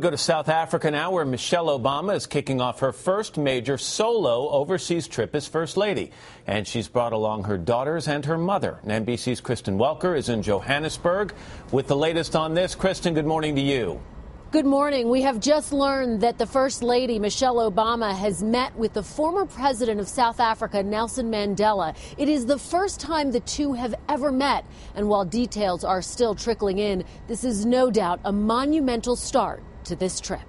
Go to South Africa now, where Michelle Obama is kicking off her first major solo overseas trip as First Lady. And she's brought along her daughters and her mother. And NBC's Kristen Welker is in Johannesburg with the latest on this. Kristen, good morning to you. Good morning. We have just learned that the First Lady, Michelle Obama, has met with the former president of South Africa, Nelson Mandela. It is the first time the two have ever met. And while details are still trickling in, this is no doubt a monumental start to this trip.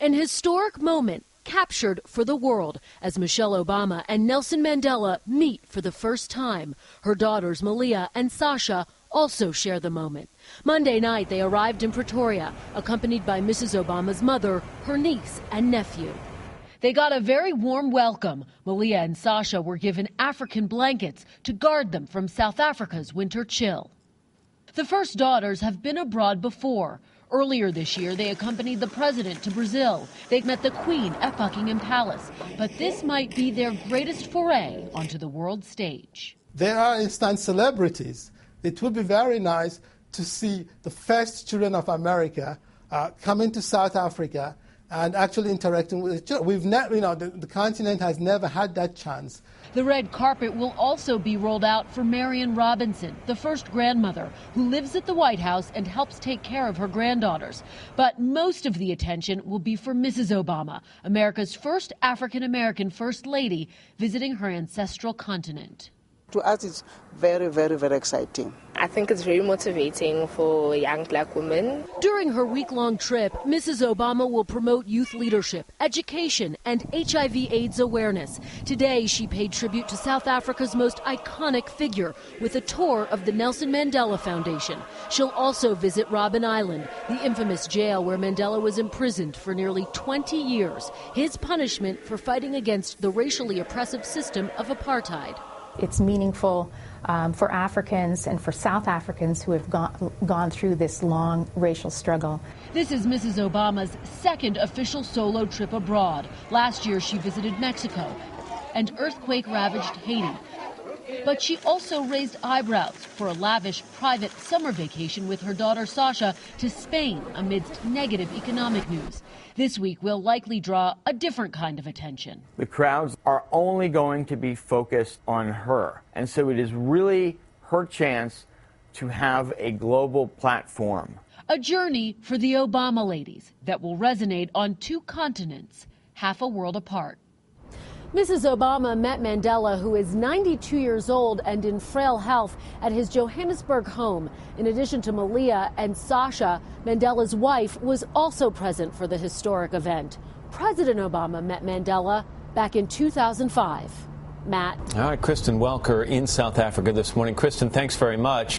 An historic moment captured for the world as Michelle Obama and Nelson Mandela meet for the first time. Her daughters Malia and Sasha also share the moment. Monday night they arrived in Pretoria, accompanied by Mrs. Obama's mother, her niece and nephew. They got a very warm welcome. Malia and Sasha were given African blankets to guard them from South Africa's winter chill. The first daughters have been abroad before. Earlier this year, they accompanied the president to Brazil. They met the Queen at Buckingham Palace. But this might be their greatest foray onto the world stage. They are instant celebrities. It would be very nice to see the first children of America coming to South Africa and actually interacting with each other. We've never, the continent has never had that chance. The red carpet will also be rolled out for Marion Robinson, the first grandmother, who lives at the White House and helps take care of her granddaughters. But most of the attention will be for Mrs. Obama, America's first African-American First Lady, visiting her ancestral continent. To us, it's very, very, very exciting. I think it's very motivating for young black women. During her week-long trip, Mrs. Obama will promote youth leadership, education, and HIV/AIDS awareness. Today, she paid tribute to South Africa's most iconic figure with a tour of the Nelson Mandela Foundation. She'll also visit Robben Island, the infamous jail where Mandela was imprisoned for nearly 20 years, his punishment for fighting against the racially oppressive system of apartheid. It's meaningful for Africans and for South Africans who have gone through this long racial struggle. This is Mrs. Obama's second official solo trip abroad. Last year she visited Mexico and earthquake-ravaged Haiti. But she also raised eyebrows for a lavish private summer vacation with her daughter Sasha to Spain amidst negative economic news. This week will likely draw a different kind of attention. The crowds are only going to be focused on her. And so it is really her chance to have a global platform. A journey for the Obama ladies that will resonate on two continents, half a world apart. Mrs. Obama met Mandela, who is 92 years old and in frail health, at his Johannesburg home. In addition to Malia and Sasha, Mandela's wife was also present for the historic event. President Obama met Mandela back in 2005. Matt. All right, Kristen Welker in South Africa this morning. Kristen, thanks very much.